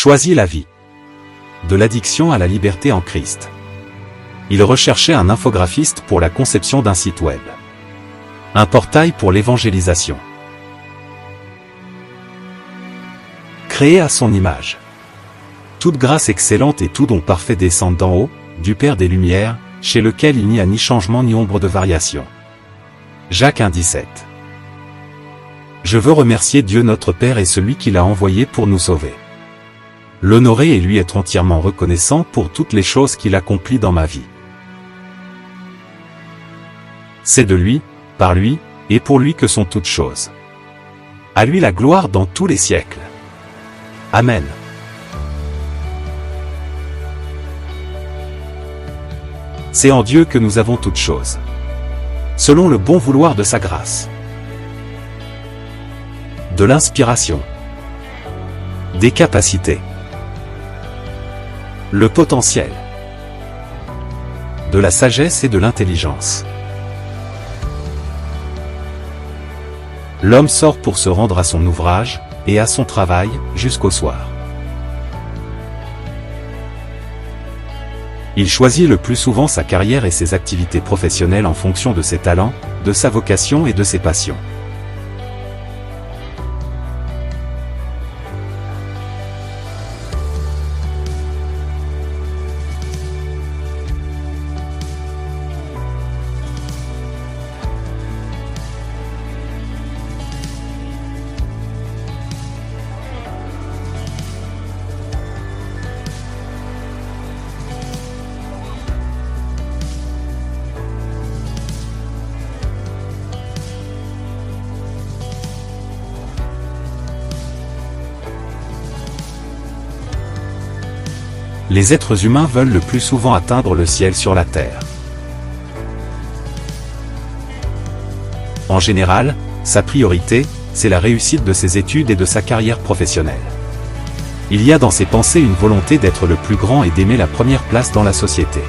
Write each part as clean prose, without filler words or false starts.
Choisis la vie. De l'addiction à la liberté en Christ. Il recherchait un infographiste pour la conception d'un site web. Un portail pour l'évangélisation. Créé à son image. Toute grâce excellente et tout don parfait descendent d'en haut, du Père des Lumières, chez lequel il n'y a ni changement ni ombre de variation. Jacques 1,17. Je veux remercier Dieu notre Père et celui qui l'a envoyé pour nous sauver. L'honorer et lui être entièrement reconnaissant pour toutes les choses qu'il accomplit dans ma vie. C'est de lui, par lui, et pour lui que sont toutes choses. À lui la gloire dans tous les siècles. Amen. C'est en Dieu que nous avons toutes choses. Selon le bon vouloir de sa grâce. De l'inspiration. Des capacités. Le potentiel. De la sagesse et de l'intelligence. L'homme sort pour se rendre à son ouvrage, et à son travail, jusqu'au soir. Il choisit le plus souvent sa carrière et ses activités professionnelles en fonction de ses talents, de sa vocation et de ses passions. Les êtres humains veulent le plus souvent atteindre le ciel sur la terre. En général, sa priorité, c'est la réussite de ses études et de sa carrière professionnelle. Il y a dans ses pensées une volonté d'être le plus grand et d'aimer la première place dans la société.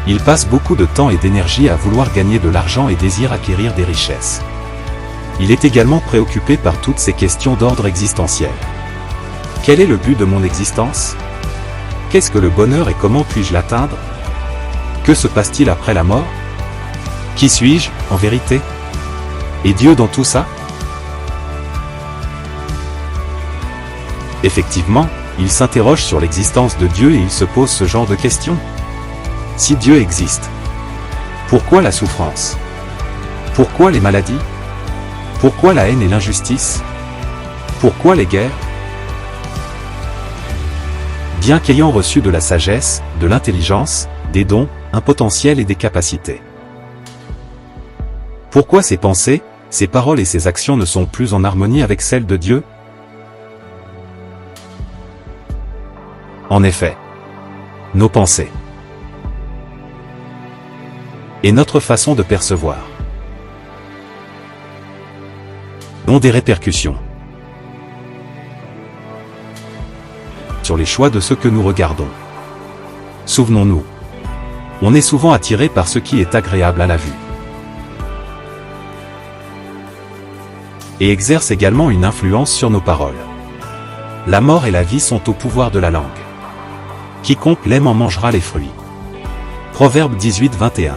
Il passe beaucoup de temps et d'énergie à vouloir gagner de l'argent et désire acquérir des richesses. Il est également préoccupé par toutes ces questions d'ordre existentiel. Quel est le but de mon existence ? Qu'est-ce que le bonheur et comment puis-je l'atteindre? Que se passe-t-il après la mort? Qui suis-je, en vérité? Et Dieu dans tout ça? Effectivement, il s'interroge sur l'existence de Dieu et il se pose ce genre de questions. Si Dieu existe, pourquoi la souffrance? Pourquoi les maladies? Pourquoi la haine et l'injustice? Pourquoi les guerres? Bien qu'ayant reçu de la sagesse, de l'intelligence, des dons, un potentiel et des capacités. Pourquoi ses pensées, ses paroles et ses actions ne sont plus en harmonie avec celles de Dieu? En effet, nos pensées et notre façon de percevoir ont des répercussions sur les choix de ce que nous regardons. Souvenons-nous, on est souvent attiré par ce qui est agréable à la vue. Et exerce également une influence sur nos paroles. La mort et la vie sont au pouvoir de la langue. Quiconque l'aime en mangera les fruits. Proverbe 18-21.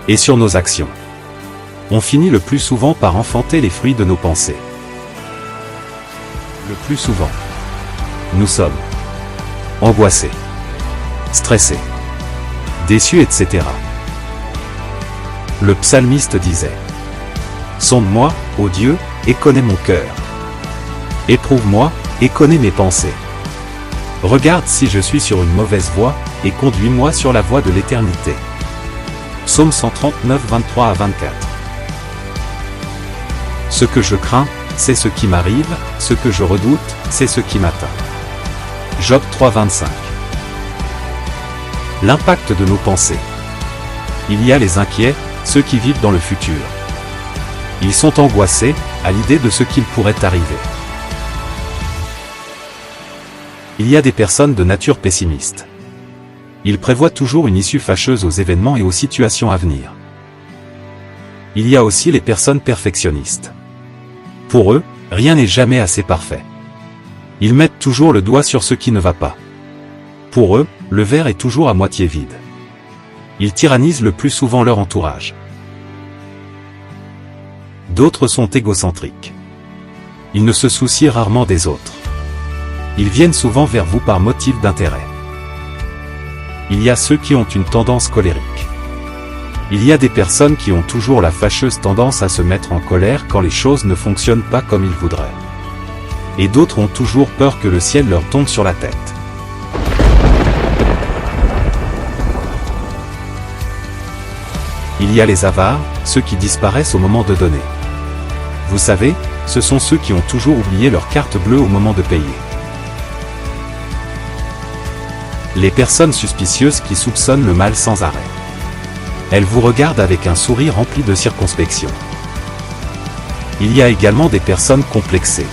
Et sur nos actions. On finit le plus souvent par enfanter les fruits de nos pensées. Le plus souvent, nous sommes angoissés, stressés, déçus, etc. Le psalmiste disait: sonde-moi, ô Dieu, et connais mon cœur. Éprouve-moi, et connais mes pensées. Regarde si je suis sur une mauvaise voie, et conduis-moi sur la voie de l'éternité. Psaume 139, 23 à 24. Ce que je crains, c'est ce qui m'arrive, ce que je redoute, c'est ce qui m'atteint. Job 3, 25. L'impact de nos pensées. Il y a les inquiets, ceux qui vivent dans le futur. Ils sont angoissés, à l'idée de ce qu'il pourrait arriver. Il y a des personnes de nature pessimiste. Ils prévoient toujours une issue fâcheuse aux événements et aux situations à venir. Il y a aussi les personnes perfectionnistes. Pour eux, rien n'est jamais assez parfait. Ils mettent toujours le doigt sur ce qui ne va pas. Pour eux, le verre est toujours à moitié vide. Ils tyrannisent le plus souvent leur entourage. D'autres sont égocentriques. Ils ne se soucient rarement des autres. Ils viennent souvent vers vous par motif d'intérêt. Il y a ceux qui ont une tendance colérique. Il y a des personnes qui ont toujours la fâcheuse tendance à se mettre en colère quand les choses ne fonctionnent pas comme ils voudraient. Et d'autres ont toujours peur que le ciel leur tombe sur la tête. Il y a les avares, ceux qui disparaissent au moment de donner. Vous savez, ce sont ceux qui ont toujours oublié leur carte bleue au moment de payer. Les personnes suspicieuses qui soupçonnent le mal sans arrêt. Elles vous regardent avec un sourire rempli de circonspection. Il y a également des personnes complexées.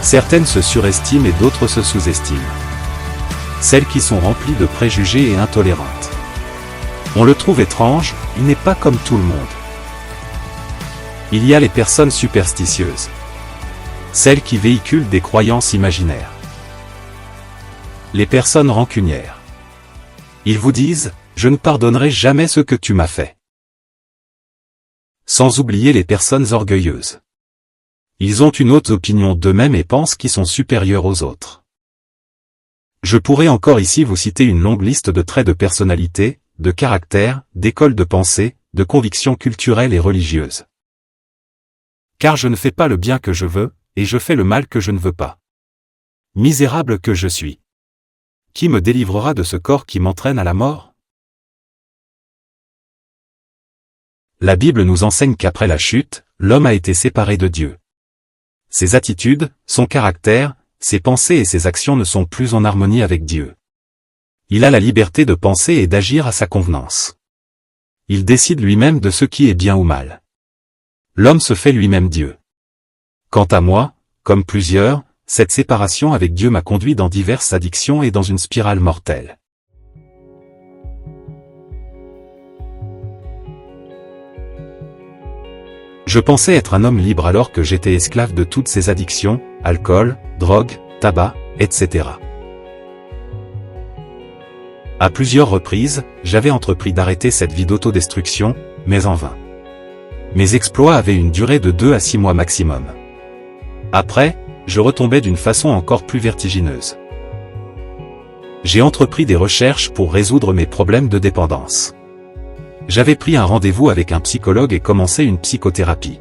Certaines se surestiment et d'autres se sous-estiment. Celles qui sont remplies de préjugés et intolérantes. On le trouve étrange, il n'est pas comme tout le monde. Il y a les personnes superstitieuses. Celles qui véhiculent des croyances imaginaires. Les personnes rancunières. Ils vous disent, je ne pardonnerai jamais ce que tu m'as fait. Sans oublier les personnes orgueilleuses. Ils ont une haute opinion d'eux-mêmes et pensent qu'ils sont supérieurs aux autres. Je pourrais encore ici vous citer une longue liste de traits de personnalité, de caractère, d'écoles de pensée, de convictions culturelles et religieuses. Car je ne fais pas le bien que je veux, et je fais le mal que je ne veux pas. Misérable que je suis. Qui me délivrera de ce corps qui m'entraîne à la mort? La Bible nous enseigne qu'après la chute, l'homme a été séparé de Dieu. Ses attitudes, son caractère, ses pensées et ses actions ne sont plus en harmonie avec Dieu. Il a la liberté de penser et d'agir à sa convenance. Il décide lui-même de ce qui est bien ou mal. L'homme se fait lui-même Dieu. Quant à moi, comme plusieurs, cette séparation avec Dieu m'a conduit dans diverses addictions et dans une spirale mortelle. Je pensais être un homme libre alors que j'étais esclave de toutes ces addictions, alcool, drogue, tabac, etc. À plusieurs reprises, j'avais entrepris d'arrêter cette vie d'autodestruction, mais en vain. Mes exploits avaient une durée de 2 à 6 mois maximum. Après, je retombais d'une façon encore plus vertigineuse. J'ai entrepris des recherches pour résoudre mes problèmes de dépendance. J'avais pris un rendez-vous avec un psychologue et commencé une psychothérapie.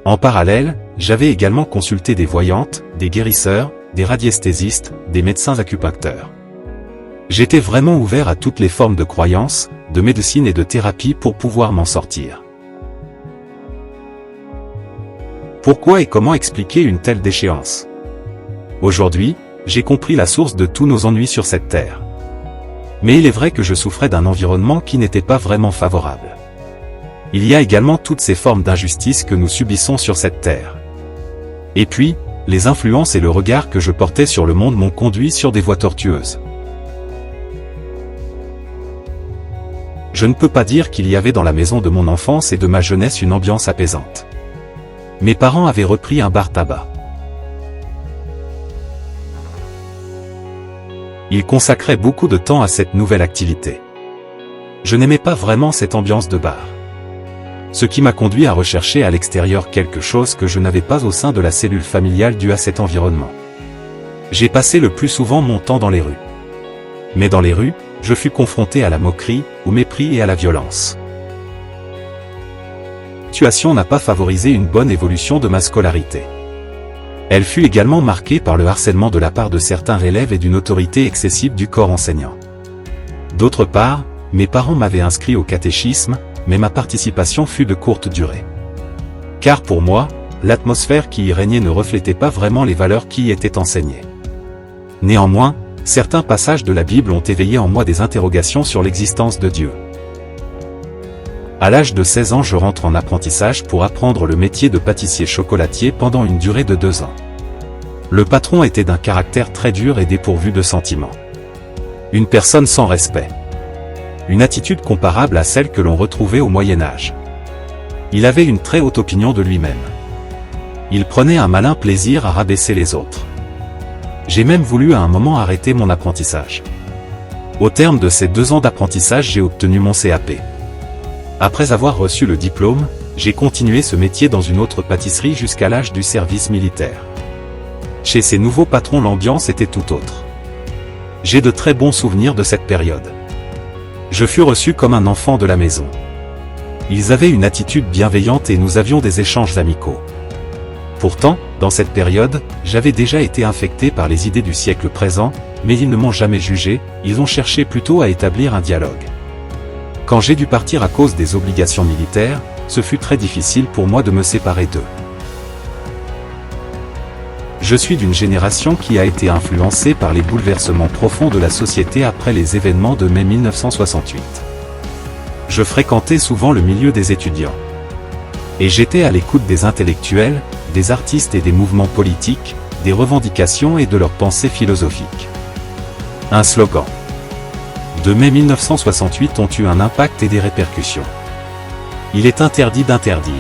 En parallèle, j'avais également consulté des voyantes, des guérisseurs, des radiesthésistes, des médecins acupuncteurs. J'étais vraiment ouvert à toutes les formes de croyances, de médecine et de thérapie pour pouvoir m'en sortir. Pourquoi et comment expliquer une telle déchéance? Aujourd'hui, j'ai compris la source de tous nos ennuis sur cette terre. Mais il est vrai que je souffrais d'un environnement qui n'était pas vraiment favorable. Il y a également toutes ces formes d'injustice que nous subissons sur cette terre. Et puis, les influences et le regard que je portais sur le monde m'ont conduit sur des voies tortueuses. Je ne peux pas dire qu'il y avait dans la maison de mon enfance et de ma jeunesse une ambiance apaisante. Mes parents avaient repris un bar-tabac. Ils consacraient beaucoup de temps à cette nouvelle activité. Je n'aimais pas vraiment cette ambiance de bar. Ce qui m'a conduit à rechercher à l'extérieur quelque chose que je n'avais pas au sein de la cellule familiale due à cet environnement. J'ai passé le plus souvent mon temps dans les rues. Mais dans les rues, je fus confronté à la moquerie, au mépris et à la violence. Cette situation n'a pas favorisé une bonne évolution de ma scolarité. Elle fut également marquée par le harcèlement de la part de certains élèves et d'une autorité excessive du corps enseignant. D'autre part, mes parents m'avaient inscrit au catéchisme, mais ma participation fut de courte durée. Car pour moi, l'atmosphère qui y régnait ne reflétait pas vraiment les valeurs qui y étaient enseignées. Néanmoins, certains passages de la Bible ont éveillé en moi des interrogations sur l'existence de Dieu. À l'âge de 16 ans, je rentre en apprentissage pour apprendre le métier de pâtissier-chocolatier pendant une durée de 2 ans. Le patron était d'un caractère très dur et dépourvu de sentiments. Une personne sans respect. Une attitude comparable à celle que l'on retrouvait au Moyen Âge. Il avait une très haute opinion de lui-même. Il prenait un malin plaisir à rabaisser les autres. J'ai même voulu à un moment arrêter mon apprentissage. Au terme de ces 2 ans d'apprentissage, j'ai obtenu mon CAP. Après avoir reçu le diplôme, j'ai continué ce métier dans une autre pâtisserie jusqu'à l'âge du service militaire. Chez ces nouveaux patrons, l'ambiance était tout autre. J'ai de très bons souvenirs de cette période. Je fus reçu comme un enfant de la maison. Ils avaient une attitude bienveillante et nous avions des échanges amicaux. Pourtant, dans cette période, j'avais déjà été infecté par les idées du siècle présent, mais ils ne m'ont jamais jugé, ils ont cherché plutôt à établir un dialogue. Quand j'ai dû partir à cause des obligations militaires, ce fut très difficile pour moi de me séparer d'eux. Je suis d'une génération qui a été influencée par les bouleversements profonds de la société après les événements de mai 1968. Je fréquentais souvent le milieu des étudiants. Et j'étais à l'écoute des intellectuels, des artistes et des mouvements politiques, des revendications et de leurs pensées philosophiques. Un slogan de mai 1968 ont eu un impact et des répercussions. Il est interdit d'interdire.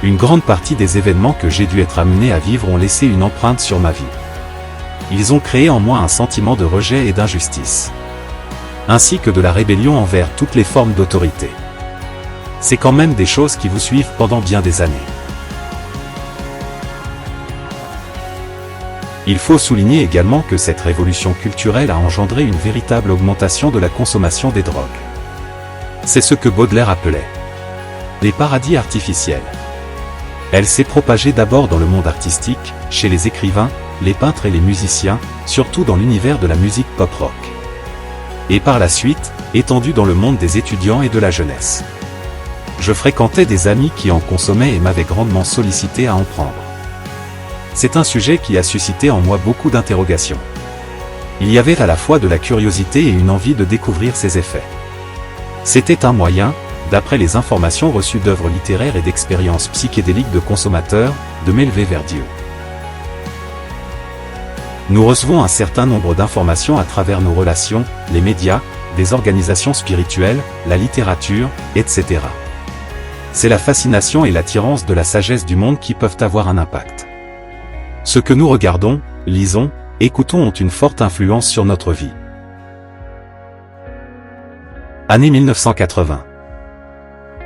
Une grande partie des événements que j'ai dû être amené à vivre ont laissé une empreinte sur ma vie. Ils ont créé en moi un sentiment de rejet et d'injustice, ainsi que de la rébellion envers toutes les formes d'autorité. C'est quand même des choses qui vous suivent pendant bien des années. Il faut souligner également que cette révolution culturelle a engendré une véritable augmentation de la consommation des drogues. C'est ce que Baudelaire appelait les paradis artificiels. Elle s'est propagée d'abord dans le monde artistique, chez les écrivains, les peintres et les musiciens, surtout dans l'univers de la musique pop-rock. Et par la suite, étendue dans le monde des étudiants et de la jeunesse. Je fréquentais des amis qui en consommaient et m'avaient grandement sollicité à en prendre. C'est un sujet qui a suscité en moi beaucoup d'interrogations. Il y avait à la fois de la curiosité et une envie de découvrir ses effets. C'était un moyen, d'après les informations reçues d'œuvres littéraires et d'expériences psychédéliques de consommateurs, de m'élever vers Dieu. Nous recevons un certain nombre d'informations à travers nos relations, les médias, des organisations spirituelles, la littérature, etc. C'est la fascination et l'attirance de la sagesse du monde qui peuvent avoir un impact. Ce que nous regardons, lisons, écoutons ont une forte influence sur notre vie. Année 1980.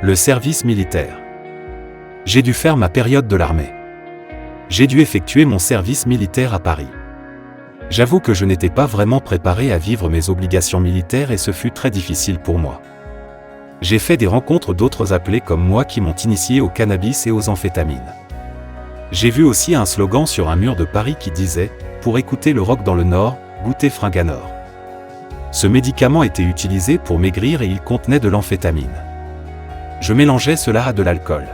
Le service militaire. J'ai dû faire ma période de l'armée. J'ai dû effectuer mon service militaire à Paris. J'avoue que je n'étais pas vraiment préparé à vivre mes obligations militaires et ce fut très difficile pour moi. J'ai fait des rencontres d'autres appelés comme moi qui m'ont initié au cannabis et aux amphétamines. J'ai vu aussi un slogan sur un mur de Paris qui disait « Pour écouter le rock dans le Nord, goûtez Fringanor ». Ce médicament était utilisé pour maigrir et il contenait de l'amphétamine. Je mélangeais cela à de l'alcool.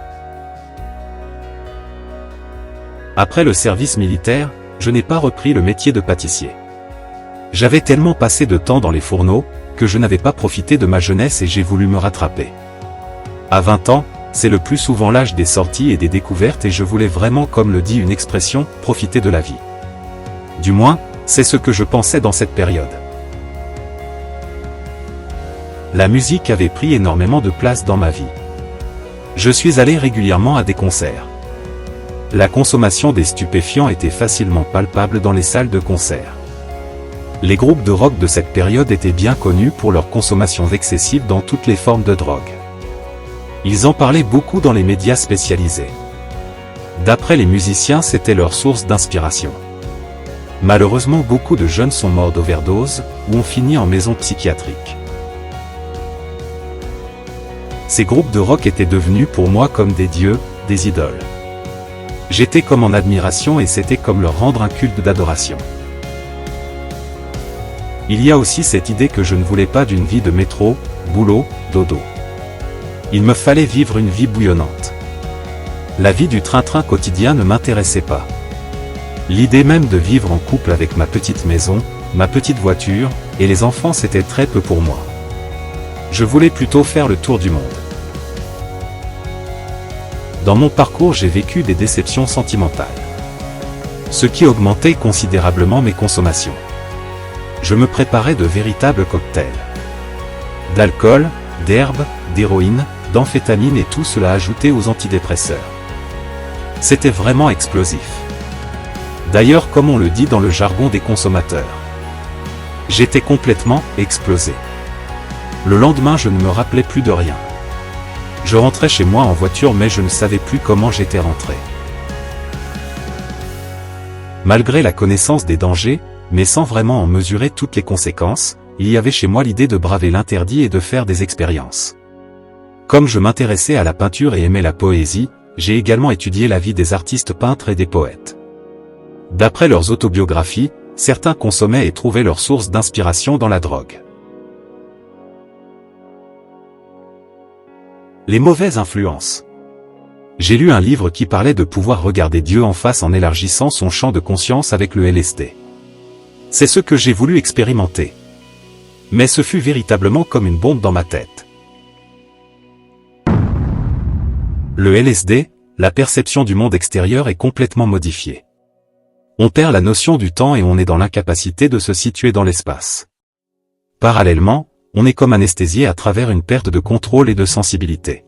Après le service militaire, je n'ai pas repris le métier de pâtissier. J'avais tellement passé de temps dans les fourneaux, que je n'avais pas profité de ma jeunesse et j'ai voulu me rattraper. À 20 ans, c'est le plus souvent l'âge des sorties et des découvertes et je voulais vraiment, comme le dit une expression, profiter de la vie. Du moins, c'est ce que je pensais dans cette période. La musique avait pris énormément de place dans ma vie. Je suis allé régulièrement à des concerts. La consommation des stupéfiants était facilement palpable dans les salles de concert. Les groupes de rock de cette période étaient bien connus pour leur consommation excessive dans toutes les formes de drogue. Ils en parlaient beaucoup dans les médias spécialisés. D'après les musiciens, c'était leur source d'inspiration. Malheureusement, beaucoup de jeunes sont morts d'overdose ou ont fini en maison psychiatrique. Ces groupes de rock étaient devenus pour moi comme des dieux, des idoles. J'étais comme en admiration et c'était comme leur rendre un culte d'adoration. Il y a aussi cette idée que je ne voulais pas d'une vie de métro, boulot, dodo. Il me fallait vivre une vie bouillonnante. La vie du train-train quotidien ne m'intéressait pas. L'idée même de vivre en couple avec ma petite maison, ma petite voiture, et les enfants c'était très peu pour moi. Je voulais plutôt faire le tour du monde. Dans mon parcours, j'ai vécu des déceptions sentimentales, ce qui augmentait considérablement mes consommations. Je me préparais de véritables cocktails d'alcool, d'herbe, d'héroïne, d'amphétamine et tout cela ajouté aux antidépresseurs. C'était vraiment explosif. D'ailleurs, comme on le dit dans le jargon des consommateurs. J'étais complètement explosé. Le lendemain, je ne me rappelais plus de rien. Je rentrais chez moi en voiture mais je ne savais plus comment j'étais rentré. Malgré la connaissance des dangers, mais sans vraiment en mesurer toutes les conséquences, il y avait chez moi l'idée de braver l'interdit et de faire des expériences. Comme je m'intéressais à la peinture et aimais la poésie, j'ai également étudié la vie des artistes peintres et des poètes. D'après leurs autobiographies, certains consommaient et trouvaient leur source d'inspiration dans la drogue. Les mauvaises influences. J'ai lu un livre qui parlait de pouvoir regarder Dieu en face en élargissant son champ de conscience avec le LSD. C'est ce que j'ai voulu expérimenter. Mais ce fut véritablement comme une bombe dans ma tête. Le LSD, la perception du monde extérieur est complètement modifiée. On perd la notion du temps et on est dans l'incapacité de se situer dans l'espace. Parallèlement, on est comme anesthésié à travers une perte de contrôle et de sensibilité.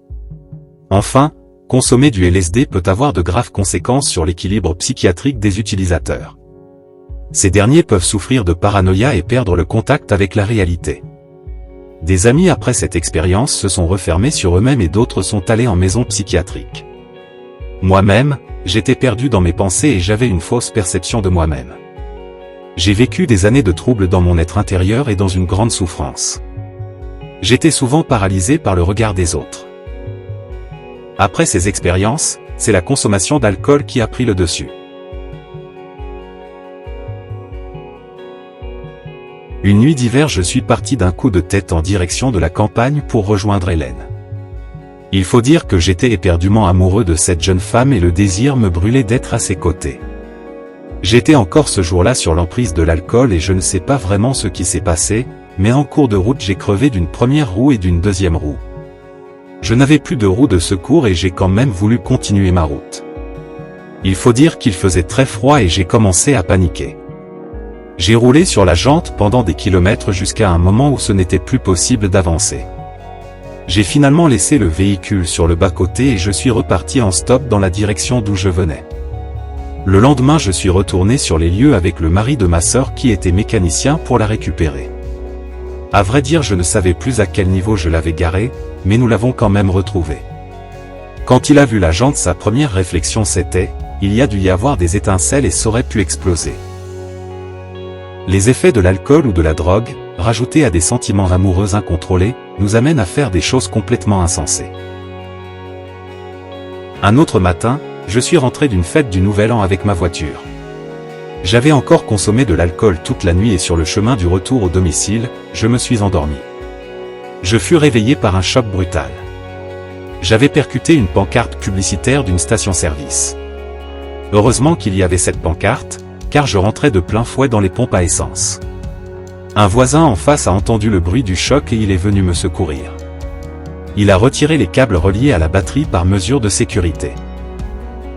Enfin, consommer du LSD peut avoir de graves conséquences sur l'équilibre psychiatrique des utilisateurs. Ces derniers peuvent souffrir de paranoïa et perdre le contact avec la réalité. Des amis après cette expérience se sont refermés sur eux-mêmes et d'autres sont allés en maison psychiatrique. Moi-même, j'étais perdu dans mes pensées et j'avais une fausse perception de moi-même. J'ai vécu des années de troubles dans mon être intérieur et dans une grande souffrance. J'étais souvent paralysé par le regard des autres. Après ces expériences, c'est la consommation d'alcool qui a pris le dessus. Une nuit d'hiver, je suis parti d'un coup de tête en direction de la campagne pour rejoindre Hélène. Il faut dire que j'étais éperdument amoureux de cette jeune femme et le désir me brûlait d'être à ses côtés. J'étais encore ce jour-là sur l'emprise de l'alcool et je ne sais pas vraiment ce qui s'est passé, mais en cours de route j'ai crevé d'une première roue et d'une deuxième roue. Je n'avais plus de roue de secours et j'ai quand même voulu continuer ma route. Il faut dire qu'il faisait très froid et j'ai commencé à paniquer. J'ai roulé sur la jante pendant des kilomètres jusqu'à un moment où ce n'était plus possible d'avancer. J'ai finalement laissé le véhicule sur le bas-côté et je suis reparti en stop dans la direction d'où je venais. Le lendemain, je suis retourné sur les lieux avec le mari de ma sœur qui était mécanicien pour la récupérer. À vrai dire, je ne savais plus à quel niveau je l'avais garée, mais nous l'avons quand même retrouvée. Quand il a vu la jante, sa première réflexion c'était « il y a dû y avoir des étincelles et ça aurait pu exploser ». Les effets de l'alcool ou de la drogue, rajoutés à des sentiments amoureux incontrôlés, nous amènent à faire des choses complètement insensées. Un autre matin, je suis rentré d'une fête du Nouvel An avec ma voiture. J'avais encore consommé de l'alcool toute la nuit et sur le chemin du retour au domicile, je me suis endormi. Je fus réveillé par un choc brutal. J'avais percuté une pancarte publicitaire d'une station-service. Heureusement qu'il y avait cette pancarte, car je rentrais de plein fouet dans les pompes à essence. Un voisin en face a entendu le bruit du choc et il est venu me secourir. Il a retiré les câbles reliés à la batterie par mesure de sécurité.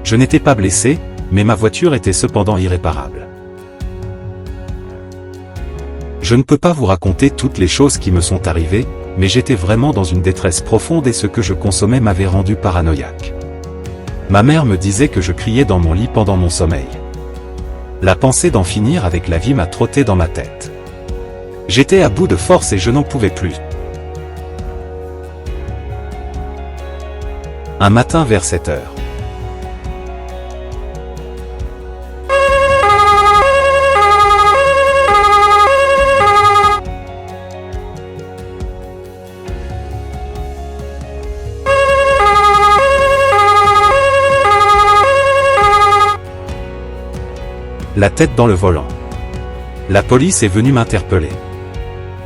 Je n'étais pas blessé, mais ma voiture était cependant irréparable. Je ne peux pas vous raconter toutes les choses qui me sont arrivées, mais j'étais vraiment dans une détresse profonde et ce que je consommais m'avait rendu paranoïaque. Ma mère me disait que je criais dans mon lit pendant mon sommeil. La pensée d'en finir avec la vie m'a trotté dans ma tête. J'étais à bout de force et je n'en pouvais plus. Un matin vers 7 heures. La tête dans le volant. La police est venue m'interpeller.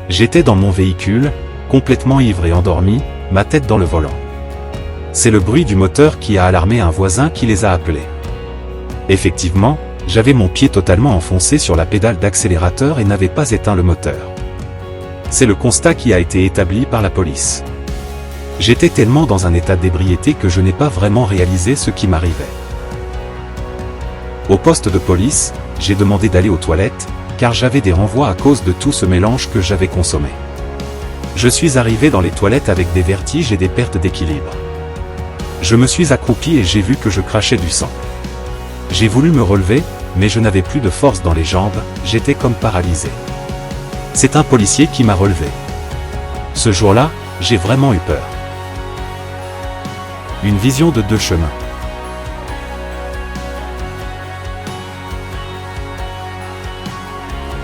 J'étais dans mon véhicule, complètement ivre et endormi, ma tête dans le volant. C'est le bruit du moteur qui a alarmé un voisin qui les a appelés. Effectivement, j'avais mon pied totalement enfoncé sur la pédale d'accélérateur et n'avais pas éteint le moteur. C'est le constat qui a été établi par la police. J'étais tellement dans un état d'ébriété que je n'ai pas vraiment réalisé ce qui m'arrivait. Au poste de police, j'ai demandé d'aller aux toilettes, car j'avais des renvois à cause de tout ce mélange que j'avais consommé. Je suis arrivé dans les toilettes avec des vertiges et des pertes d'équilibre. Je me suis accroupi et j'ai vu que je crachais du sang. J'ai voulu me relever, mais je n'avais plus de force dans les jambes, j'étais comme paralysé. C'est un policier qui m'a relevé. Ce jour-là, j'ai vraiment eu peur. Une vision de deux chemins.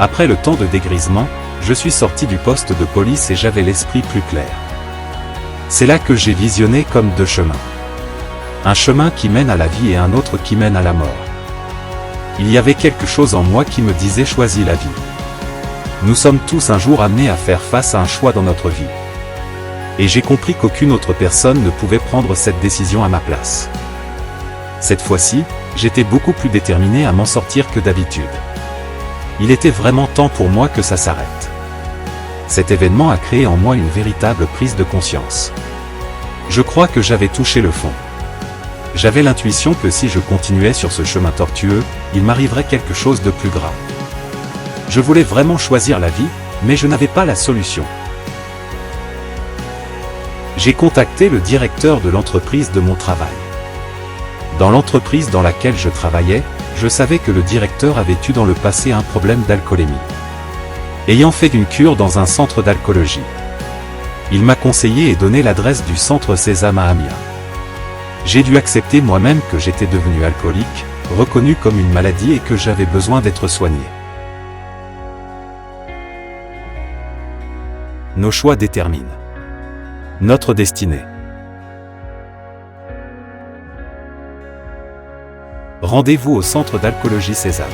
Après le temps de dégrisement, je suis sorti du poste de police et j'avais l'esprit plus clair. C'est là que j'ai visionné comme deux chemins. Un chemin qui mène à la vie et un autre qui mène à la mort. Il y avait quelque chose en moi qui me disait choisis la vie. Nous sommes tous un jour amenés à faire face à un choix dans notre vie. Et j'ai compris qu'aucune autre personne ne pouvait prendre cette décision à ma place. Cette fois-ci, j'étais beaucoup plus déterminé à m'en sortir que d'habitude. Il était vraiment temps pour moi que ça s'arrête. Cet événement a créé en moi une véritable prise de conscience. Je crois que j'avais touché le fond. J'avais l'intuition que si je continuais sur ce chemin tortueux, il m'arriverait quelque chose de plus grave. Je voulais vraiment choisir la vie, mais je n'avais pas la solution. J'ai contacté le directeur de l'entreprise de mon travail. Dans l'entreprise dans laquelle je travaillais, je savais que le directeur avait eu dans le passé un problème d'alcoolémie. Ayant fait une cure dans un centre d'alcoolologie. Il m'a conseillé et donné l'adresse du centre Sésame à Amiens. J'ai dû accepter moi-même que j'étais devenu alcoolique, reconnu comme une maladie et que j'avais besoin d'être soigné. Nos choix déterminent notre destinée. Rendez-vous au centre d'alcoolologie Sésame.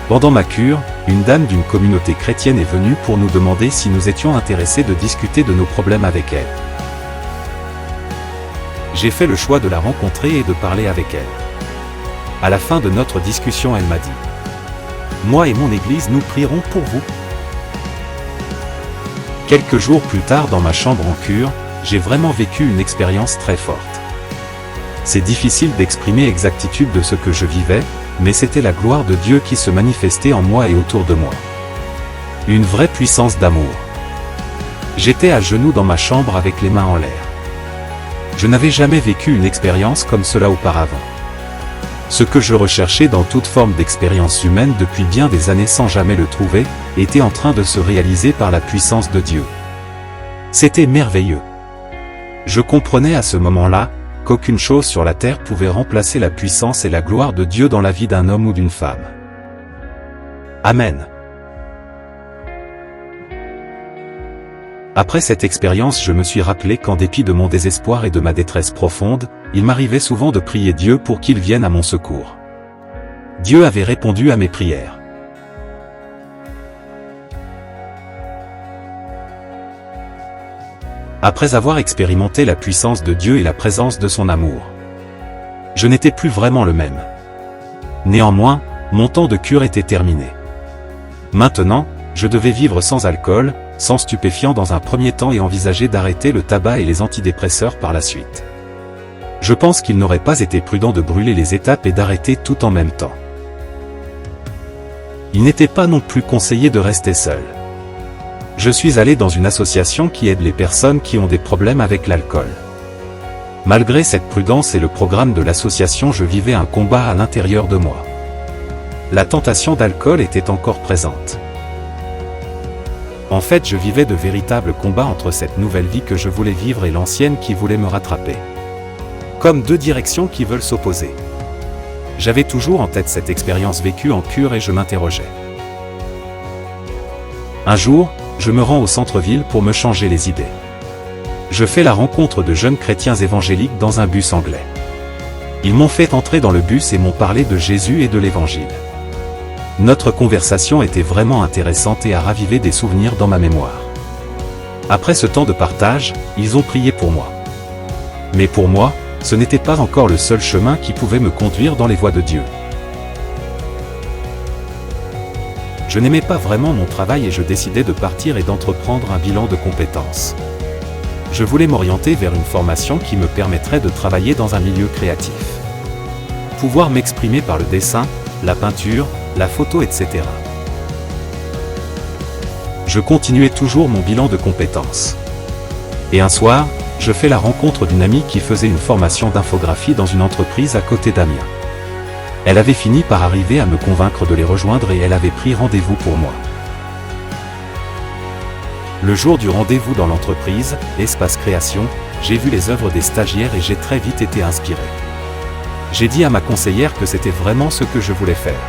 Pendant ma cure, une dame d'une communauté chrétienne est venue pour nous demander si nous étions intéressés de discuter de nos problèmes avec elle. J'ai fait le choix de la rencontrer et de parler avec elle. À la fin de notre discussion, elle m'a dit : moi et mon église nous prierons pour vous. Quelques jours plus tard dans ma chambre en cure, j'ai vraiment vécu une expérience très forte. C'est difficile d'exprimer l'exactitude de ce que je vivais, mais c'était la gloire de Dieu qui se manifestait en moi et autour de moi. Une vraie puissance d'amour. J'étais à genoux dans ma chambre avec les mains en l'air. Je n'avais jamais vécu une expérience comme cela auparavant. Ce que je recherchais dans toute forme d'expérience humaine depuis bien des années sans jamais le trouver, était en train de se réaliser par la puissance de Dieu. C'était merveilleux. Je comprenais à ce moment-là, qu'aucune chose sur la terre pouvait remplacer la puissance et la gloire de Dieu dans la vie d'un homme ou d'une femme. Amen. Après cette expérience, je me suis rappelé qu'en dépit de mon désespoir et de ma détresse profonde, il m'arrivait souvent de prier Dieu pour qu'il vienne à mon secours. Dieu avait répondu à mes prières. Après avoir expérimenté la puissance de Dieu et la présence de son amour, je n'étais plus vraiment le même. Néanmoins, mon temps de cure était terminé. Maintenant, je devais vivre sans alcool, sans stupéfiants dans un premier temps et envisager d'arrêter le tabac et les antidépresseurs par la suite. Je pense qu'il n'aurait pas été prudent de brûler les étapes et d'arrêter tout en même temps. Il n'était pas non plus conseillé de rester seul. Je suis allé dans une association qui aide les personnes qui ont des problèmes avec l'alcool. Malgré cette prudence et le programme de l'association, je vivais un combat à l'intérieur de moi. La tentation d'alcool était encore présente. En fait, je vivais de véritables combats entre cette nouvelle vie que je voulais vivre et l'ancienne qui voulait me rattraper. Comme deux directions qui veulent s'opposer. J'avais toujours en tête cette expérience vécue en cure et je m'interrogeais. Un jour, je me rends au centre-ville pour me changer les idées. Je fais la rencontre de jeunes chrétiens évangéliques dans un bus anglais. Ils m'ont fait entrer dans le bus et m'ont parlé de Jésus et de l'Évangile. Notre conversation était vraiment intéressante et a ravivé des souvenirs dans ma mémoire. Après ce temps de partage, ils ont prié pour moi. Mais pour moi, ce n'était pas encore le seul chemin qui pouvait me conduire dans les voies de Dieu. Je n'aimais pas vraiment mon travail et je décidai de partir et d'entreprendre un bilan de compétences. Je voulais m'orienter vers une formation qui me permettrait de travailler dans un milieu créatif. Pouvoir m'exprimer par le dessin, la peinture, la photo, etc. Je continuais toujours mon bilan de compétences. Et un soir, je fais la rencontre d'une amie qui faisait une formation d'infographie dans une entreprise à côté d'Amiens. Elle avait fini par arriver à me convaincre de les rejoindre et elle avait pris rendez-vous pour moi. Le jour du rendez-vous dans l'entreprise, Espace Création, j'ai vu les œuvres des stagiaires et j'ai très vite été inspiré. J'ai dit à ma conseillère que c'était vraiment ce que je voulais faire.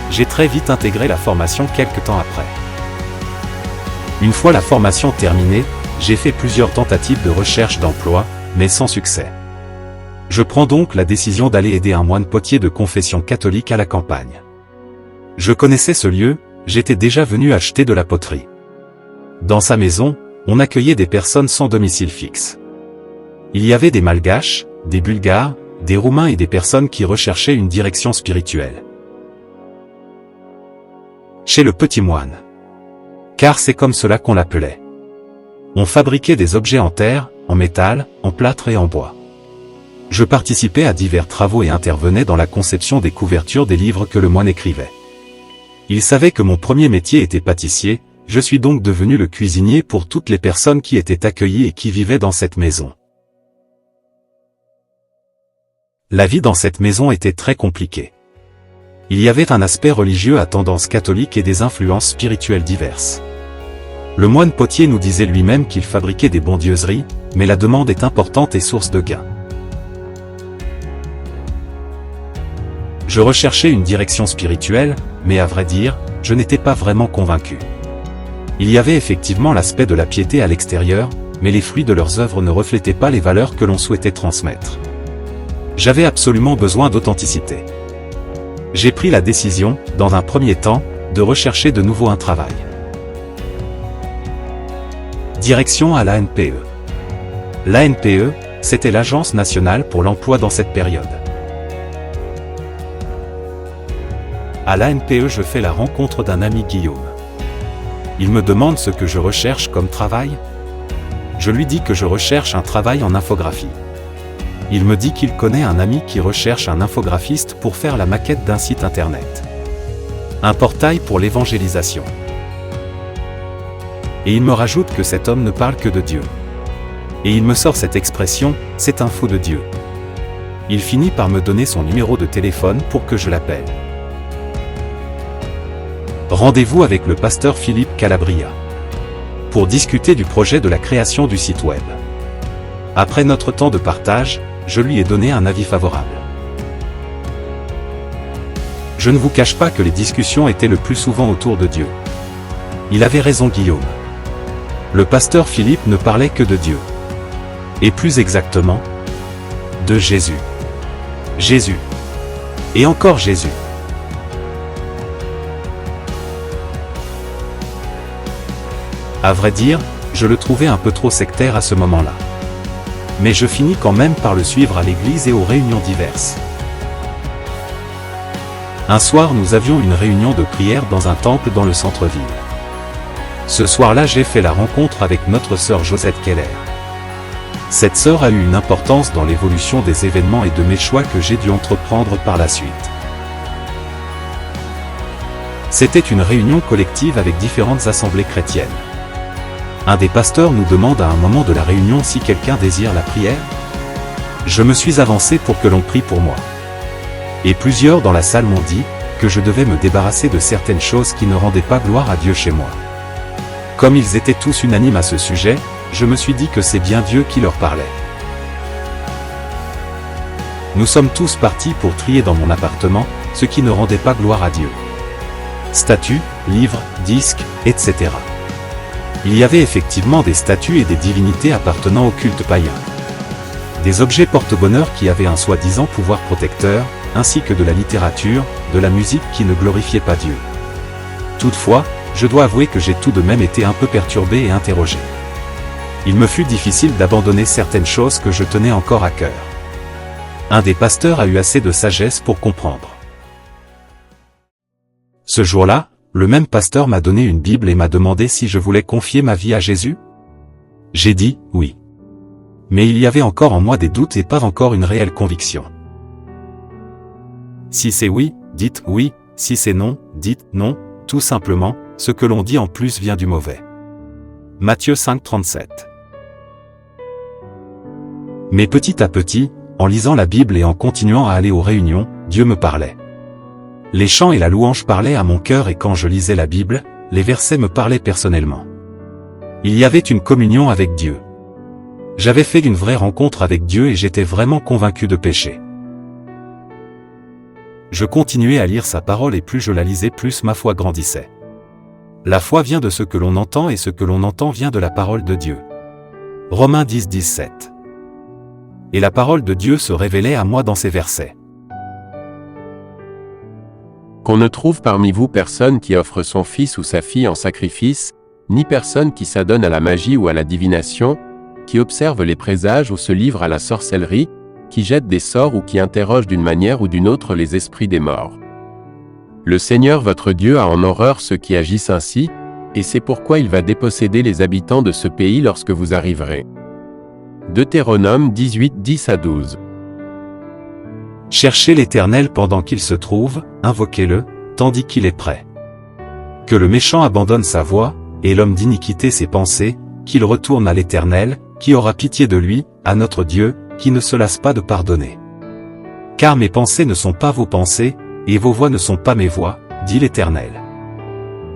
J'ai très vite intégré la formation quelques temps après. Une fois la formation terminée, j'ai fait plusieurs tentatives de recherche d'emploi, mais sans succès. Je prends donc la décision d'aller aider un moine potier de confession catholique à la campagne. Je connaissais ce lieu, j'étais déjà venu acheter de la poterie. Dans sa maison, on accueillait des personnes sans domicile fixe. Il y avait des Malgaches, des Bulgares, des Roumains et des personnes qui recherchaient une direction spirituelle. Chez le petit moine. Car c'est comme cela qu'on l'appelait. On fabriquait des objets en terre, en métal, en plâtre et en bois. Je participais à divers travaux et intervenais dans la conception des couvertures des livres que le moine écrivait. Il savait que mon premier métier était pâtissier, je suis donc devenu le cuisinier pour toutes les personnes qui étaient accueillies et qui vivaient dans cette maison. La vie dans cette maison était très compliquée. Il y avait un aspect religieux à tendance catholique et des influences spirituelles diverses. Le moine potier nous disait lui-même qu'il fabriquait des bondieuseries, mais la demande est importante et source de gains. Je recherchais une direction spirituelle, mais à vrai dire, je n'étais pas vraiment convaincu. Il y avait effectivement l'aspect de la piété à l'extérieur, mais les fruits de leurs œuvres ne reflétaient pas les valeurs que l'on souhaitait transmettre. J'avais absolument besoin d'authenticité. J'ai pris la décision, dans un premier temps, de rechercher de nouveau un travail. Direction à l'ANPE. L'ANPE, c'était l'Agence nationale pour l'emploi dans cette période. À l'ANPE, je fais la rencontre d'un ami Guillaume. Il me demande ce que je recherche comme travail. Je lui dis que je recherche un travail en infographie. Il me dit qu'il connaît un ami qui recherche un infographiste pour faire la maquette d'un site internet. Un portail pour l'évangélisation. Et il me rajoute que cet homme ne parle que de Dieu. Et il me sort cette expression, c'est un fou de Dieu. Il finit par me donner son numéro de téléphone pour que je l'appelle. Rendez-vous avec le pasteur Philippe Calabria. Pour discuter du projet de la création du site web. Après notre temps de partage, je lui ai donné un avis favorable. Je ne vous cache pas que les discussions étaient le plus souvent autour de Dieu. Il avait raison Guillaume. Le pasteur Philippe ne parlait que de Dieu. Et plus exactement, de Jésus. Jésus. Et encore Jésus. À vrai dire, je le trouvais un peu trop sectaire à ce moment-là. Mais je finis quand même par le suivre à l'église et aux réunions diverses. Un soir, nous avions une réunion de prière dans un temple dans le centre-ville. Ce soir-là, j'ai fait la rencontre avec notre sœur Josette Keller. Cette sœur a eu une importance dans l'évolution des événements et de mes choix que j'ai dû entreprendre par la suite. C'était une réunion collective avec différentes assemblées chrétiennes. Un des pasteurs nous demande à un moment de la réunion si quelqu'un désire la prière. Je me suis avancé pour que l'on prie pour moi. Et plusieurs dans la salle m'ont dit que je devais me débarrasser de certaines choses qui ne rendaient pas gloire à Dieu chez moi. Comme ils étaient tous unanimes à ce sujet, je me suis dit que c'est bien Dieu qui leur parlait. Nous sommes tous partis pour trier dans mon appartement ce qui ne rendait pas gloire à Dieu. Statues, livres, disques, etc. Il y avait effectivement des statues et des divinités appartenant au culte païen. Des objets porte-bonheur qui avaient un soi-disant pouvoir protecteur, ainsi que de la littérature, de la musique qui ne glorifiait pas Dieu. Toutefois, je dois avouer que j'ai tout de même été un peu perturbé et interrogé. Il me fut difficile d'abandonner certaines choses que je tenais encore à cœur. Un des pasteurs a eu assez de sagesse pour comprendre. Ce jour-là, le même pasteur m'a donné une Bible et m'a demandé si je voulais confier ma vie à Jésus. J'ai dit « oui ». Mais il y avait encore en moi des doutes et pas encore une réelle conviction. Si c'est oui, dites oui, si c'est non, dites non, tout simplement, ce que l'on dit en plus vient du mauvais. Matthieu 5,37. Mais petit à petit, en lisant la Bible et en continuant à aller aux réunions, Dieu me parlait. Les chants et la louange parlaient à mon cœur et quand je lisais la Bible, les versets me parlaient personnellement. Il y avait une communion avec Dieu. J'avais fait une vraie rencontre avec Dieu et j'étais vraiment convaincu de péché. Je continuais à lire sa parole et plus je la lisais plus ma foi grandissait. La foi vient de ce que l'on entend et ce que l'on entend vient de la parole de Dieu. Romains 10, 17. Et la parole de Dieu se révélait à moi dans ces versets. Qu'on ne trouve parmi vous personne qui offre son fils ou sa fille en sacrifice, ni personne qui s'adonne à la magie ou à la divination, qui observe les présages ou se livre à la sorcellerie, qui jette des sorts ou qui interroge d'une manière ou d'une autre les esprits des morts. Le Seigneur votre Dieu a en horreur ceux qui agissent ainsi, et c'est pourquoi il va déposséder les habitants de ce pays lorsque vous arriverez. Deutéronome 18, 10 à 12. Cherchez l'Éternel pendant qu'il se trouve, invoquez-le, tandis qu'il est prêt. Que le méchant abandonne sa voie, et l'homme d'iniquité ses pensées, qu'il retourne à l'Éternel, qui aura pitié de lui, à notre Dieu, qui ne se lasse pas de pardonner. Car mes pensées ne sont pas vos pensées, et vos voix ne sont pas mes voix, dit l'Éternel.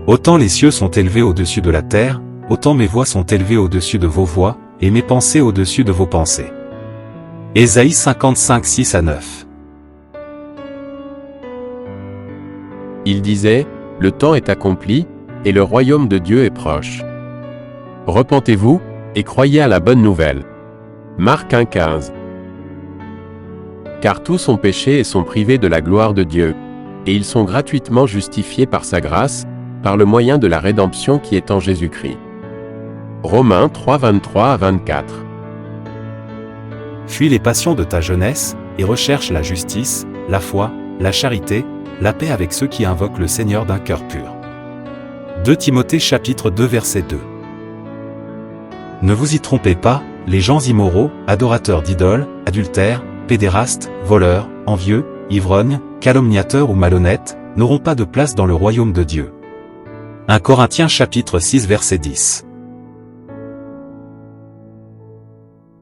Autant les cieux sont élevés au-dessus de la terre, autant mes voix sont élevées au-dessus de vos voix, et mes pensées au-dessus de vos pensées. Ésaïe 55, 6 à 9. Il disait, le temps est accompli, et le royaume de Dieu est proche. Repentez-vous, et croyez à la bonne nouvelle. Marc 1, 15. Car tous ont péché et sont privés de la gloire de Dieu, et ils sont gratuitement justifiés par sa grâce, par le moyen de la rédemption qui est en Jésus-Christ. Romains 3, 23 à 24. Fuis les passions de ta jeunesse, et recherche la justice, la foi, la charité, la paix avec ceux qui invoquent le Seigneur d'un cœur pur. 2 Timothée chapitre 2 verset 2. Ne vous y trompez pas, les gens immoraux, adorateurs d'idoles, adultères, pédérastes, voleurs, envieux, ivrognes, calomniateurs ou malhonnêtes, n'auront pas de place dans le royaume de Dieu. 1 Corinthiens chapitre 6 verset 10.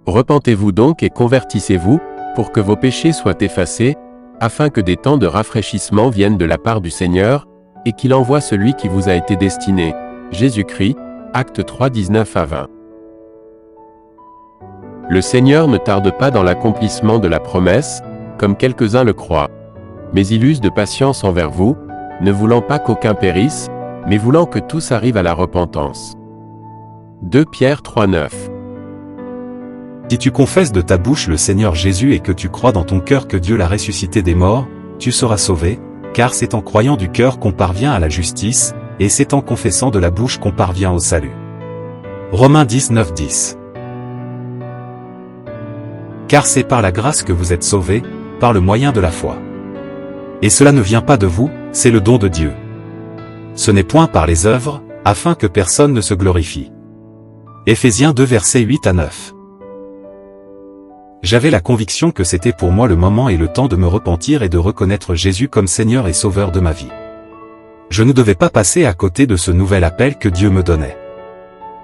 Repentez-vous donc et convertissez-vous, pour que vos péchés soient effacés, afin que des temps de rafraîchissement viennent de la part du Seigneur, et qu'il envoie celui qui vous a été destiné, Jésus-Christ, Actes 3, 19 à 20. Le Seigneur ne tarde pas dans l'accomplissement de la promesse, comme quelques-uns le croient, mais il use de patience envers vous, ne voulant pas qu'aucun périsse, mais voulant que tous arrivent à la repentance. 2 Pierre 3, 9. Si tu confesses de ta bouche le Seigneur Jésus et que tu crois dans ton cœur que Dieu l'a ressuscité des morts, tu seras sauvé, car c'est en croyant du cœur qu'on parvient à la justice, et c'est en confessant de la bouche qu'on parvient au salut. Romains 19, 10. Car c'est par la grâce que vous êtes sauvés, par le moyen de la foi. Et cela ne vient pas de vous, c'est le don de Dieu. Ce n'est point par les œuvres, afin que personne ne se glorifie. Éphésiens 2 versets 8 à 9. J'avais la conviction que c'était pour moi le moment et le temps de me repentir et de reconnaître Jésus comme Seigneur et Sauveur de ma vie. Je ne devais pas passer à côté de ce nouvel appel que Dieu me donnait.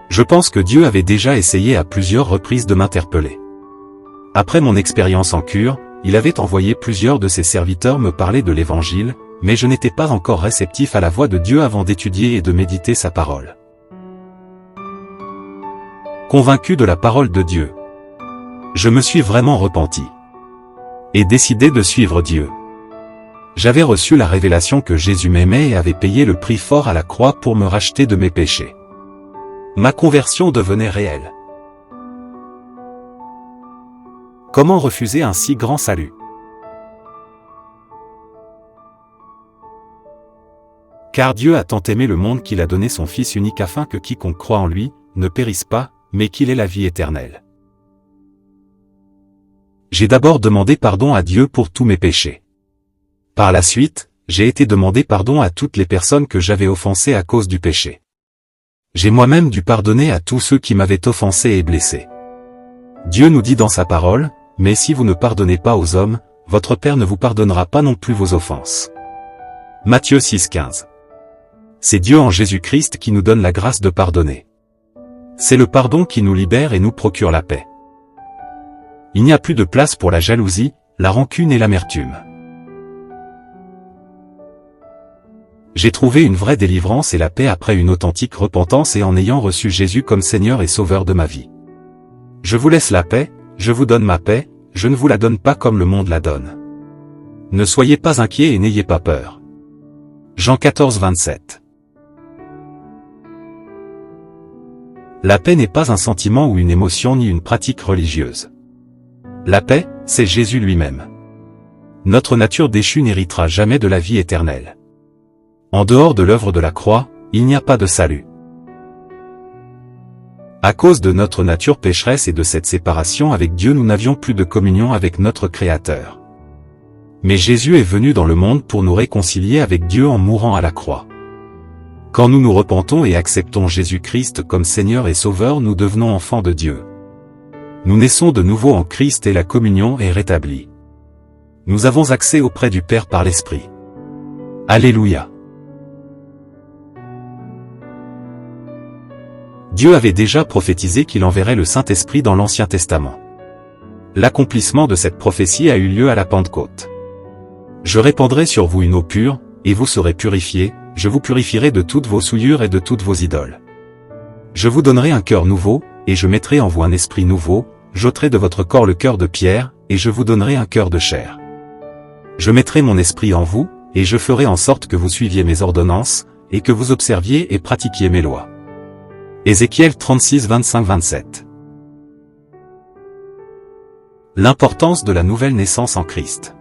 Je pense que Dieu avait déjà essayé à plusieurs reprises de m'interpeller. Après mon expérience en cure, il avait envoyé plusieurs de ses serviteurs me parler de l'Évangile, mais je n'étais pas encore réceptif à la voix de Dieu avant d'étudier et de méditer sa parole. Convaincu de la parole de Dieu, je me suis vraiment repenti et décidé de suivre Dieu. J'avais reçu la révélation que Jésus m'aimait et avait payé le prix fort à la croix pour me racheter de mes péchés. Ma conversion devenait réelle. Comment refuser un si grand salut? Car Dieu a tant aimé le monde qu'il a donné son Fils unique afin que quiconque croit en lui, ne périsse pas, mais qu'il ait la vie éternelle. J'ai d'abord demandé pardon à Dieu pour tous mes péchés. Par la suite, j'ai été demander pardon à toutes les personnes que j'avais offensées à cause du péché. J'ai moi-même dû pardonner à tous ceux qui m'avaient offensé et blessé. Dieu nous dit dans sa parole, « Mais si vous ne pardonnez pas aux hommes, votre Père ne vous pardonnera pas non plus vos offenses. » Matthieu 6, 15. C'est Dieu en Jésus-Christ qui nous donne la grâce de pardonner. C'est le pardon qui nous libère et nous procure la paix. Il n'y a plus de place pour la jalousie, la rancune et l'amertume. J'ai trouvé une vraie délivrance et la paix après une authentique repentance et en ayant reçu Jésus comme Seigneur et Sauveur de ma vie. Je vous laisse la paix, je vous donne ma paix, je ne vous la donne pas comme le monde la donne. Ne soyez pas inquiets et n'ayez pas peur. Jean 14, 27. La paix n'est pas un sentiment ou une émotion ni une pratique religieuse. La paix, c'est Jésus lui-même. Notre nature déchue n'héritera jamais de la vie éternelle. En dehors de l'œuvre de la croix, il n'y a pas de salut. À cause de notre nature pécheresse et de cette séparation avec Dieu, nous n'avions plus de communion avec notre Créateur. Mais Jésus est venu dans le monde pour nous réconcilier avec Dieu en mourant à la croix. Quand nous nous repentons et acceptons Jésus-Christ comme Seigneur et Sauveur, nous devenons enfants de Dieu. Nous naissons de nouveau en Christ et la communion est rétablie. Nous avons accès auprès du Père par l'Esprit. Alléluia. Dieu avait déjà prophétisé qu'il enverrait le Saint-Esprit dans l'Ancien Testament. L'accomplissement de cette prophétie a eu lieu à la Pentecôte. Je répandrai sur vous une eau pure, et vous serez purifiés, je vous purifierai de toutes vos souillures et de toutes vos idoles. Je vous donnerai un cœur nouveau, et je mettrai en vous un esprit nouveau, j'ôterai de votre corps le cœur de pierre, et je vous donnerai un cœur de chair. Je mettrai mon esprit en vous, et je ferai en sorte que vous suiviez mes ordonnances, et que vous observiez et pratiquiez mes lois. Ézéchiel 36, 25-27. L'importance de la nouvelle naissance en Christ.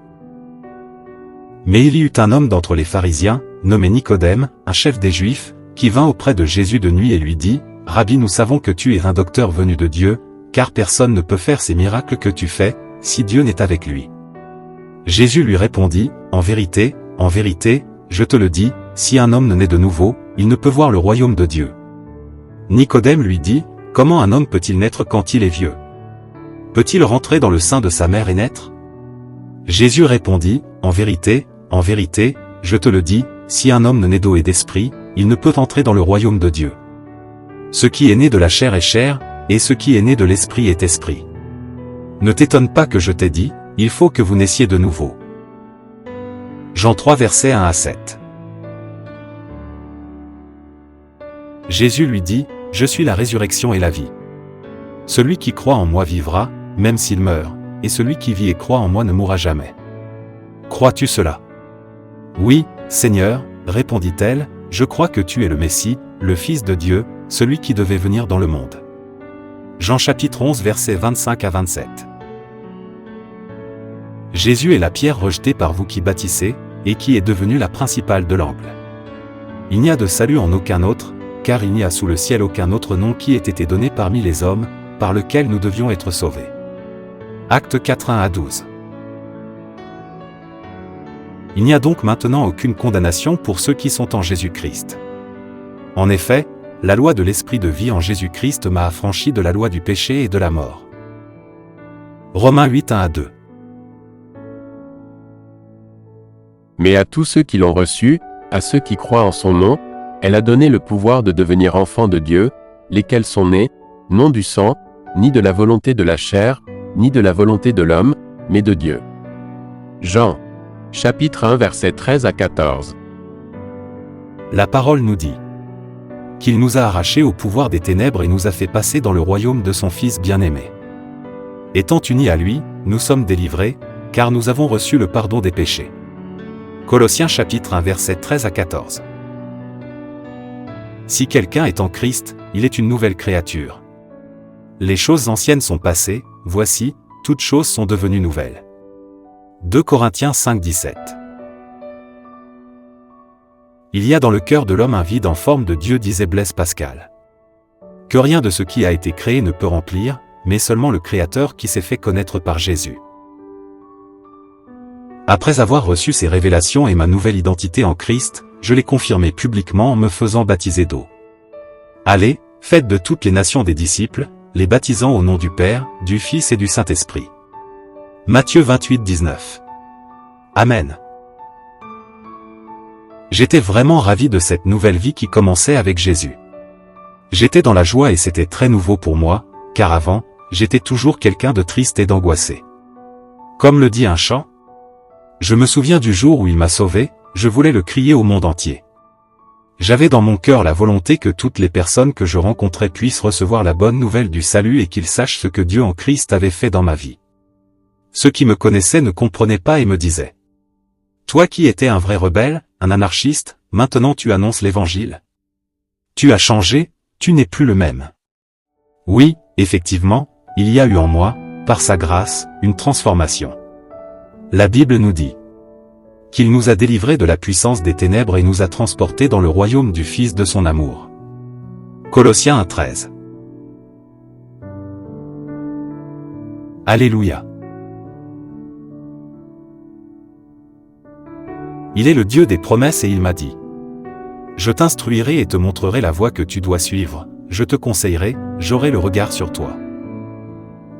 Mais il y eut un homme d'entre les pharisiens, nommé Nicodème, un chef des Juifs, qui vint auprès de Jésus de nuit et lui dit, « Rabbi, nous savons que tu es un docteur venu de Dieu, car personne ne peut faire ces miracles que tu fais, si Dieu n'est avec lui. » Jésus lui répondit, « en vérité, je te le dis, si un homme ne naît de nouveau, il ne peut voir le royaume de Dieu. » Nicodème lui dit, « Comment un homme peut-il naître quand il est vieux? Peut-il rentrer dans le sein de sa mère et naître ?» Jésus répondit, « En vérité, je te le dis, si un homme ne naît d'eau et d'esprit, il ne peut entrer dans le royaume de Dieu. Ce qui est né de la chair est chair, et ce qui est né de l'esprit est esprit. Ne t'étonne pas que je t'ai dit, il faut que vous naissiez de nouveau. » Jean 3 versets 1 à 7. Jésus lui dit, « Je suis la résurrection et la vie. Celui qui croit en moi vivra, même s'il meurt, et celui qui vit et croit en moi ne mourra jamais. Crois-tu cela? » Oui, Seigneur, répondit-elle, je crois que tu es le Messie, le Fils de Dieu, celui qui devait venir dans le monde. Jean chapitre 11 versets 25 à 27. Jésus est la pierre rejetée par vous qui bâtissez, et qui est devenue la principale de l'angle. Il n'y a de salut en aucun autre, car il n'y a sous le ciel aucun autre nom qui ait été donné parmi les hommes, par lequel nous devions être sauvés. Actes 4, 1 à 12. Il n'y a donc maintenant aucune condamnation pour ceux qui sont en Jésus-Christ. En effet, la loi de l'Esprit de vie en Jésus-Christ m'a affranchi de la loi du péché et de la mort. Romains 8, 1 à 2. Mais à tous ceux qui l'ont reçu, à ceux qui croient en son nom, elle a donné le pouvoir de devenir enfants de Dieu, lesquels sont nés, non du sang, ni de la volonté de la chair, ni de la volonté de l'homme, mais de Dieu. Jean, chapitre 1 versets 13 à 14. La parole nous dit qu'il nous a arrachés au pouvoir des ténèbres et nous a fait passer dans le royaume de son Fils bien-aimé. Étant unis à lui, nous sommes délivrés, car nous avons reçu le pardon des péchés. Colossiens chapitre 1 versets 13 à 14. Si quelqu'un est en Christ, il est une nouvelle créature. Les choses anciennes sont passées, voici, toutes choses sont devenues nouvelles. 2 Corinthiens 5, 17. Il y a dans le cœur de l'homme un vide en forme de Dieu, disait Blaise Pascal. Que rien de ce qui a été créé ne peut remplir, mais seulement le Créateur qui s'est fait connaître par Jésus. Après avoir reçu ces révélations et ma nouvelle identité en Christ, je l'ai confirmée publiquement en me faisant baptiser d'eau. Allez, faites de toutes les nations des disciples, les baptisant au nom du Père, du Fils et du Saint-Esprit. Matthieu 28, 19. Amen. J'étais vraiment ravi de cette nouvelle vie qui commençait avec Jésus. J'étais dans la joie et c'était très nouveau pour moi, car avant, j'étais toujours quelqu'un de triste et d'angoissé. Comme le dit un chant, « Je me souviens du jour où il m'a sauvé, je voulais le crier au monde entier. » J'avais dans mon cœur la volonté que toutes les personnes que je rencontrais puissent recevoir la bonne nouvelle du salut et qu'ils sachent ce que Dieu en Christ avait fait dans ma vie. Ceux qui me connaissaient ne comprenaient pas et me disaient « Toi qui étais un vrai rebelle, un anarchiste, maintenant tu annonces l'Évangile. Tu as changé, tu n'es plus le même. » Oui, effectivement, il y a eu en moi, par sa grâce, une transformation. La Bible nous dit qu'il nous a délivrés de la puissance des ténèbres et nous a transportés dans le royaume du Fils de son amour. Colossiens 1:13. Alléluia. Il est le Dieu des promesses et il m'a dit « Je t'instruirai et te montrerai la voie que tu dois suivre, je te conseillerai, j'aurai le regard sur toi. »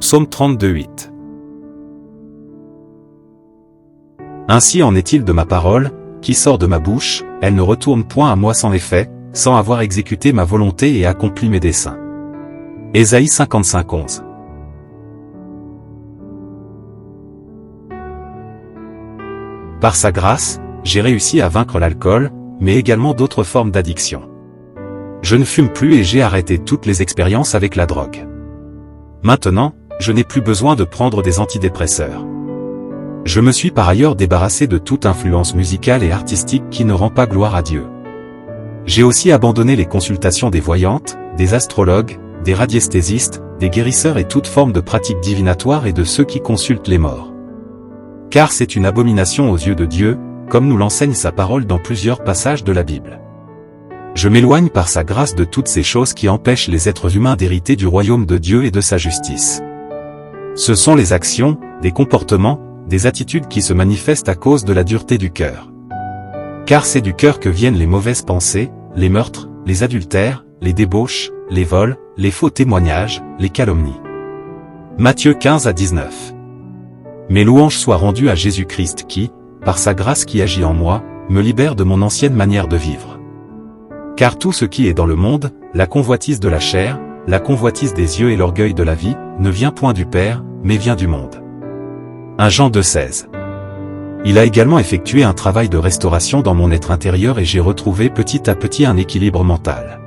Psaume 32:8. Ainsi en est-il de ma parole, qui sort de ma bouche, elle ne retourne point à moi sans effet, sans avoir exécuté ma volonté et accompli mes desseins. Ésaïe 55:11. Par sa grâce, j'ai réussi à vaincre l'alcool, mais également d'autres formes d'addiction. Je ne fume plus et j'ai arrêté toutes les expériences avec la drogue. Maintenant, je n'ai plus besoin de prendre des antidépresseurs. Je me suis par ailleurs débarrassé de toute influence musicale et artistique qui ne rend pas gloire à Dieu. J'ai aussi abandonné les consultations des voyantes, des astrologues, des radiesthésistes, des guérisseurs et toute forme de pratiques divinatoires et de ceux qui consultent les morts. Car c'est une abomination aux yeux de Dieu, comme nous l'enseigne sa parole dans plusieurs passages de la Bible. Je m'éloigne par sa grâce de toutes ces choses qui empêchent les êtres humains d'hériter du royaume de Dieu et de sa justice. Ce sont les actions, des comportements, des attitudes qui se manifestent à cause de la dureté du cœur. Car c'est du cœur que viennent les mauvaises pensées, les meurtres, les adultères, les débauches, les vols, les faux témoignages, les calomnies. Matthieu 15-19. Mes louanges soient rendues à Jésus-Christ qui, par sa grâce qui agit en moi, me libère de mon ancienne manière de vivre. Car tout ce qui est dans le monde, la convoitise de la chair, la convoitise des yeux et l'orgueil de la vie, ne vient point du Père, mais vient du monde. 1 Jean 2,16. Il a également effectué un travail de restauration dans mon être intérieur et j'ai retrouvé petit à petit un équilibre mental.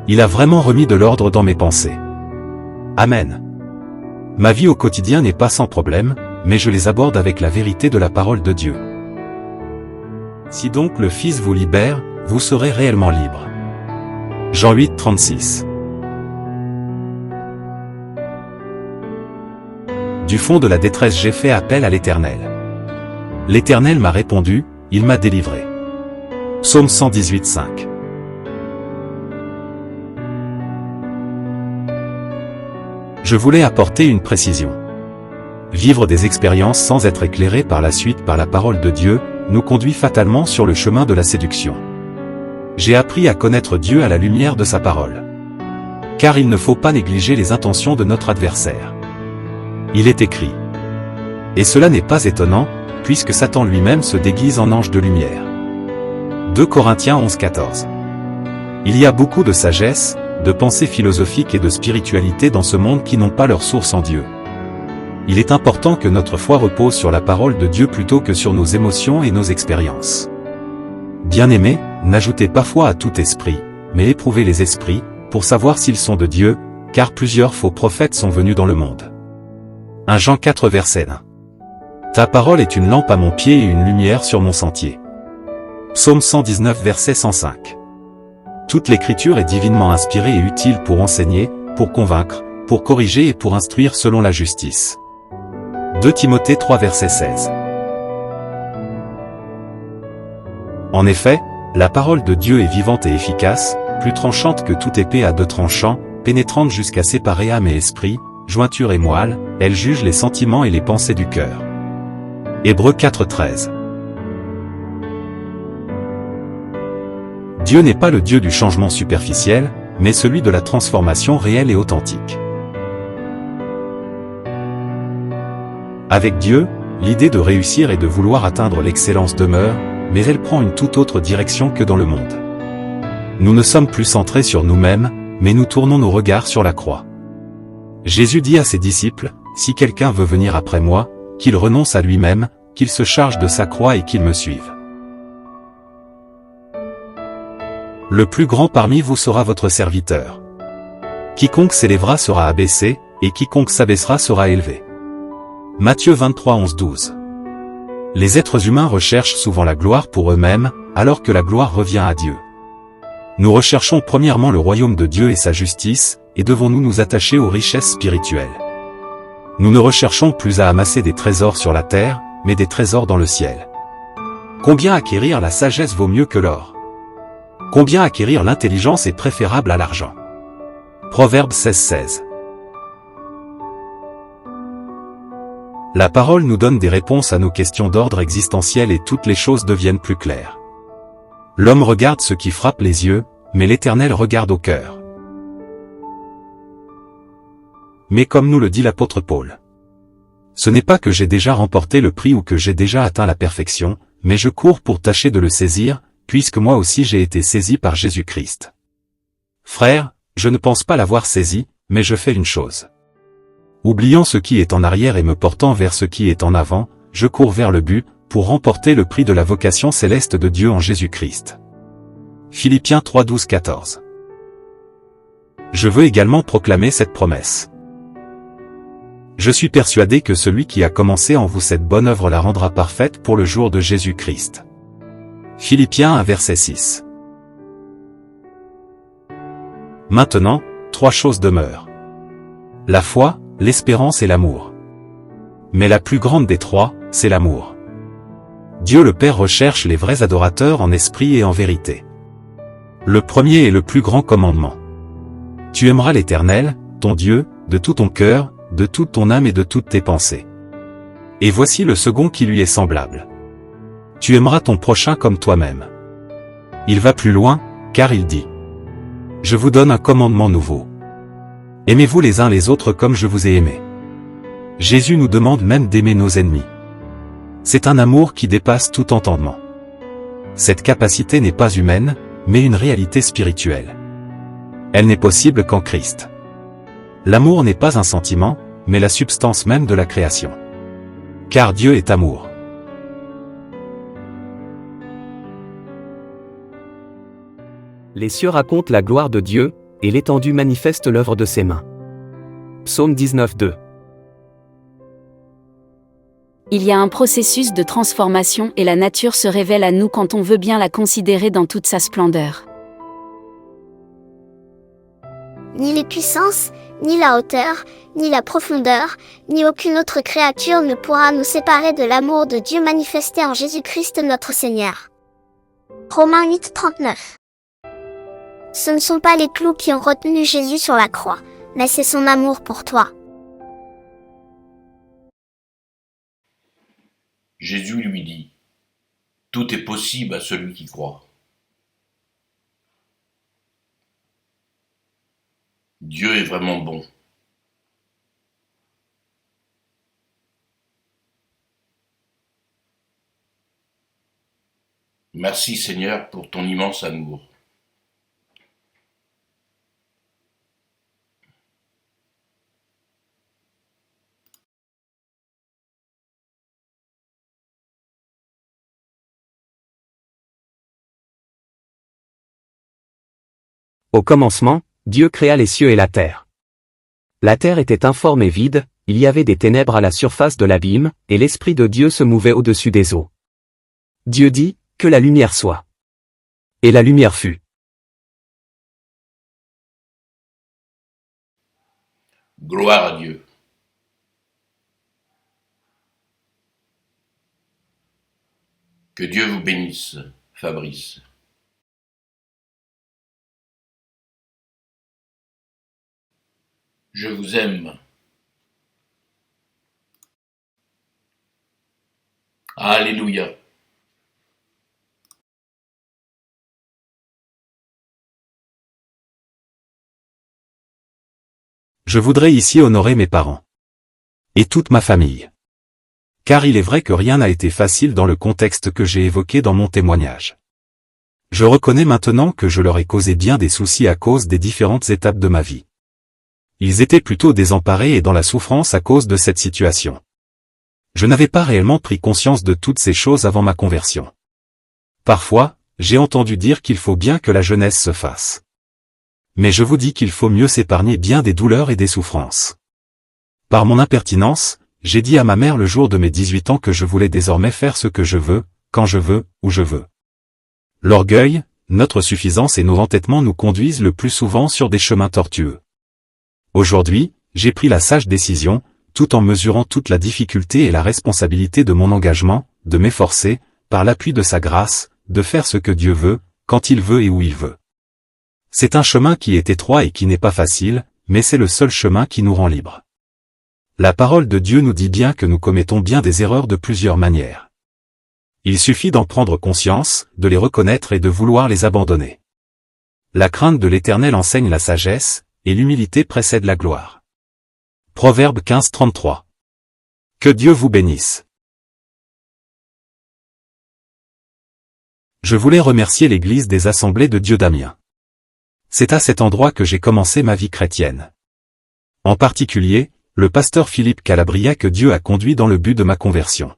Il a vraiment remis de l'ordre dans mes pensées. Amen. Ma vie au quotidien n'est pas sans problème, mais je les aborde avec la vérité de la parole de Dieu. Si donc le Fils vous libère, vous serez réellement libre. Jean 8,36. Du fond de la détresse j'ai fait appel à l'Éternel. L'Éternel m'a répondu, il m'a délivré. Psaume 118,5. Je voulais apporter une précision. Vivre des expériences sans être éclairé par la suite par la parole de Dieu, nous conduit fatalement sur le chemin de la séduction. J'ai appris à connaître Dieu à la lumière de sa parole. Car il ne faut pas négliger les intentions de notre adversaire. Il est écrit. Et cela n'est pas étonnant, puisque Satan lui-même se déguise en ange de lumière. 2 Corinthiens 11,14. Il y a beaucoup de sagesse, de pensées philosophiques et de spiritualité dans ce monde qui n'ont pas leur source en Dieu. Il est important que notre foi repose sur la parole de Dieu plutôt que sur nos émotions et nos expériences. Bien-aimés, n'ajoutez pas foi à tout esprit, mais éprouvez les esprits, pour savoir s'ils sont de Dieu, car plusieurs faux prophètes sont venus dans le monde. 1 Jean 4 verset 1. Ta parole est une lampe à mon pied et une lumière sur mon sentier. Psaume 119 verset 105. Toute l'écriture est divinement inspirée et utile pour enseigner, pour convaincre, pour corriger et pour instruire selon la justice. 2 Timothée 3 verset 16. En effet, la parole de Dieu est vivante et efficace, plus tranchante que toute épée à deux tranchants, pénétrante jusqu'à séparer âme et esprit, jointure et moelle, elle juge les sentiments et les pensées du cœur. Hébreux 4:13. Dieu n'est pas le Dieu du changement superficiel, mais celui de la transformation réelle et authentique. Avec Dieu, l'idée de réussir et de vouloir atteindre l'excellence demeure, mais elle prend une toute autre direction que dans le monde. Nous ne sommes plus centrés sur nous-mêmes, mais nous tournons nos regards sur la croix. Jésus dit à ses disciples, « Si quelqu'un veut venir après moi, qu'il renonce à lui-même, qu'il se charge de sa croix et qu'il me suive. Le plus grand parmi vous sera votre serviteur. Quiconque s'élèvera sera abaissé, et quiconque s'abaissera sera élevé. » Matthieu 23, 11-12. Les êtres humains recherchent souvent la gloire pour eux-mêmes, alors que la gloire revient à Dieu. Nous recherchons premièrement le royaume de Dieu et sa justice, et devons-nous nous attacher aux richesses spirituelles. Nous ne recherchons plus à amasser des trésors sur la terre, mais des trésors dans le ciel. Combien acquérir la sagesse vaut mieux que l'or? Combien acquérir l'intelligence est préférable à l'argent? Proverbe 16-16. La parole nous donne des réponses à nos questions d'ordre existentiel et toutes les choses deviennent plus claires. L'homme regarde ce qui frappe les yeux, mais l'Éternel regarde au cœur. Mais comme nous le dit l'apôtre Paul, ce n'est pas que j'ai déjà remporté le prix ou que j'ai déjà atteint la perfection, mais je cours pour tâcher de le saisir, puisque moi aussi j'ai été saisi par Jésus-Christ. Frère, je ne pense pas l'avoir saisi, mais je fais une chose. Oubliant ce qui est en arrière et me portant vers ce qui est en avant, je cours vers le but, pour remporter le prix de la vocation céleste de Dieu en Jésus-Christ. Philippiens 3, 12-14. Je veux également proclamer cette promesse. Je suis persuadé que celui qui a commencé en vous cette bonne œuvre la rendra parfaite pour le jour de Jésus-Christ. Philippiens 1, verset 6. Maintenant, 3 choses demeurent. La foi, l'espérance et l'amour. Mais la plus grande des 3, c'est l'amour. Dieu le Père recherche les vrais adorateurs en esprit et en vérité. Le premier et le plus grand commandement. Tu aimeras l'Éternel, ton Dieu, de tout ton cœur, de toute ton âme et de toutes tes pensées. Et voici le second qui lui est semblable. Tu aimeras ton prochain comme toi-même. Il va plus loin, car il dit: Je vous donne un commandement nouveau. Aimez-vous les uns les autres comme je vous ai aimé. Jésus nous demande même d'aimer nos ennemis. C'est un amour qui dépasse tout entendement. Cette capacité n'est pas humaine, mais une réalité spirituelle. Elle n'est possible qu'en Christ. L'amour n'est pas un sentiment, mais la substance même de la création. Car Dieu est amour. Les cieux racontent la gloire de Dieu, et l'étendue manifeste l'œuvre de ses mains. Psaume 19:2. Il y a un processus de transformation et la nature se révèle à nous quand on veut bien la considérer dans toute sa splendeur. Ni les puissances, ni la hauteur, ni la profondeur, ni aucune autre créature ne pourra nous séparer de l'amour de Dieu manifesté en Jésus-Christ notre Seigneur. Romains 8:39. Ce ne sont pas les clous qui ont retenu Jésus sur la croix, mais c'est son amour pour toi. Jésus lui dit: Tout est possible à celui qui croit. Dieu est vraiment bon. Merci Seigneur pour ton immense amour. Au commencement, Dieu créa les cieux et la terre. La terre était informe et vide, il y avait des ténèbres à la surface de l'abîme, et l'Esprit de Dieu se mouvait au-dessus des eaux. Dieu dit, que la lumière soit. Et la lumière fut. Gloire à Dieu. Que Dieu vous bénisse, Fabrice. Je vous aime. Alléluia. Je voudrais ici honorer mes parents. Et toute ma famille. Car il est vrai que rien n'a été facile dans le contexte que j'ai évoqué dans mon témoignage. Je reconnais maintenant que je leur ai causé bien des soucis à cause des différentes étapes de ma vie. Ils étaient plutôt désemparés et dans la souffrance à cause de cette situation. Je n'avais pas réellement pris conscience de toutes ces choses avant ma conversion. Parfois, j'ai entendu dire qu'il faut bien que la jeunesse se fasse. Mais je vous dis qu'il faut mieux s'épargner bien des douleurs et des souffrances. Par mon impertinence, j'ai dit à ma mère le jour de mes 18 ans que je voulais désormais faire ce que je veux, quand je veux, où je veux. L'orgueil, notre suffisance et nos entêtements nous conduisent le plus souvent sur des chemins tortueux. Aujourd'hui, j'ai pris la sage décision, tout en mesurant toute la difficulté et la responsabilité de mon engagement, de m'efforcer, par l'appui de sa grâce, de faire ce que Dieu veut, quand il veut et où il veut. C'est un chemin qui est étroit et qui n'est pas facile, mais c'est le seul chemin qui nous rend libres. La parole de Dieu nous dit bien que nous commettons bien des erreurs de plusieurs manières. Il suffit d'en prendre conscience, de les reconnaître et de vouloir les abandonner. La crainte de l'Éternel enseigne la sagesse, et l'humilité précède la gloire. Proverbe 15:33. Que Dieu vous bénisse. Je voulais remercier l'Église des Assemblées de Dieu d'Amiens. C'est à cet endroit que j'ai commencé ma vie chrétienne. En particulier, le pasteur Philippe Calabria que Dieu a conduit dans le but de ma conversion.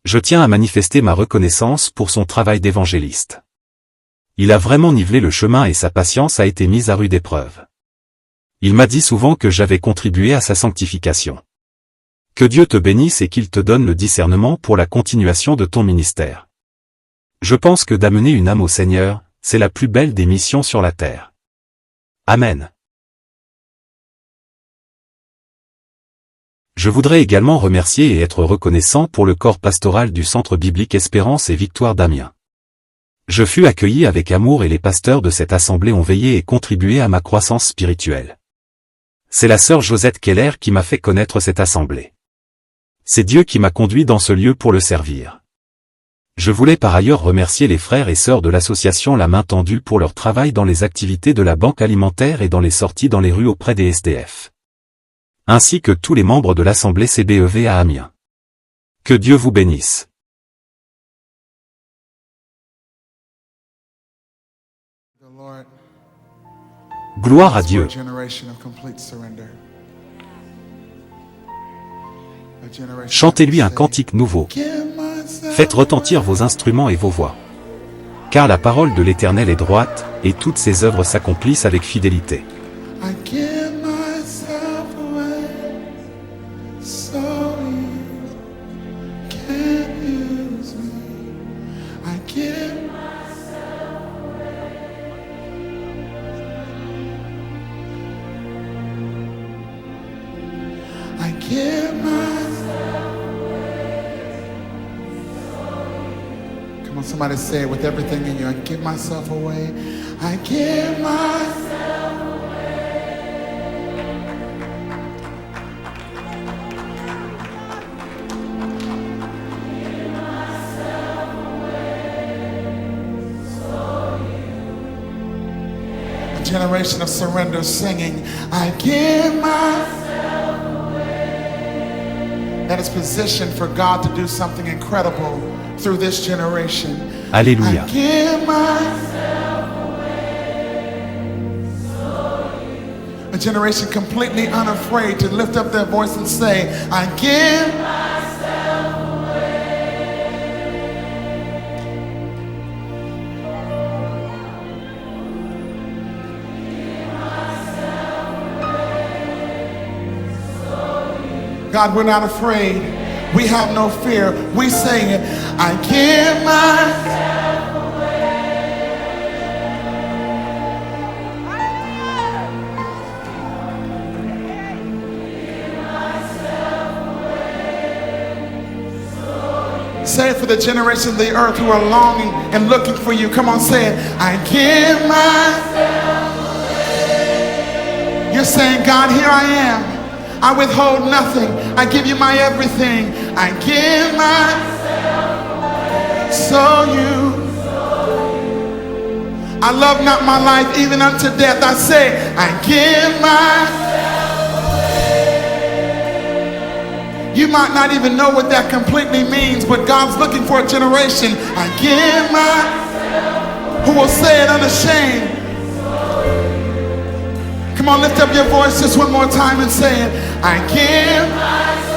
Je tiens à manifester ma reconnaissance pour son travail d'évangéliste. Il a vraiment nivelé le chemin et sa patience a été mise à rude épreuve. Il m'a dit souvent que j'avais contribué à sa sanctification. Que Dieu te bénisse et qu'il te donne le discernement pour la continuation de ton ministère. Je pense que d'amener une âme au Seigneur, c'est la plus belle des missions sur la terre. Amen. Je voudrais également remercier et être reconnaissant pour le corps pastoral du Centre biblique Espérance et Victoire d'Amiens. Je fus accueilli avec amour et les pasteurs de cette assemblée ont veillé et contribué à ma croissance spirituelle. C'est la sœur Josette Keller qui m'a fait connaître cette assemblée. C'est Dieu qui m'a conduit dans ce lieu pour le servir. Je voulais par ailleurs remercier les frères et sœurs de l'association La Main Tendue pour leur travail dans les activités de la banque alimentaire et dans les sorties dans les rues auprès des SDF. Ainsi que tous les membres de l'Assemblée CBEV à Amiens. Que Dieu vous bénisse. Gloire à Dieu. Chantez-lui un cantique nouveau. Faites retentir vos instruments et vos voix. Car la parole de l'Éternel est droite, et toutes ses œuvres s'accomplissent avec fidélité. Come on, somebody say it with everything in you. I give myself away. I give myself away. A generation of surrender singing. I give myself. That is positioned for God to do something incredible through this generation. Alléluia. I give myself away. A generation completely unafraid to lift up their voice and say, I give myself away. God, we're not afraid. We have no fear. We sing it. I give myself away. Say it for the generation of the earth who are longing and looking for you. Come on, say it. I give myself away. You're saying, God, here I am. I withhold nothing. I give you my everything. I give myself away. So you. I love not my life even unto death. I say, I give myself away. You might not even know what that completely means, but God's looking for a generation. I give myself, who will say it unashamed. Come on, lift up your voice just one more time and say it. I give myself.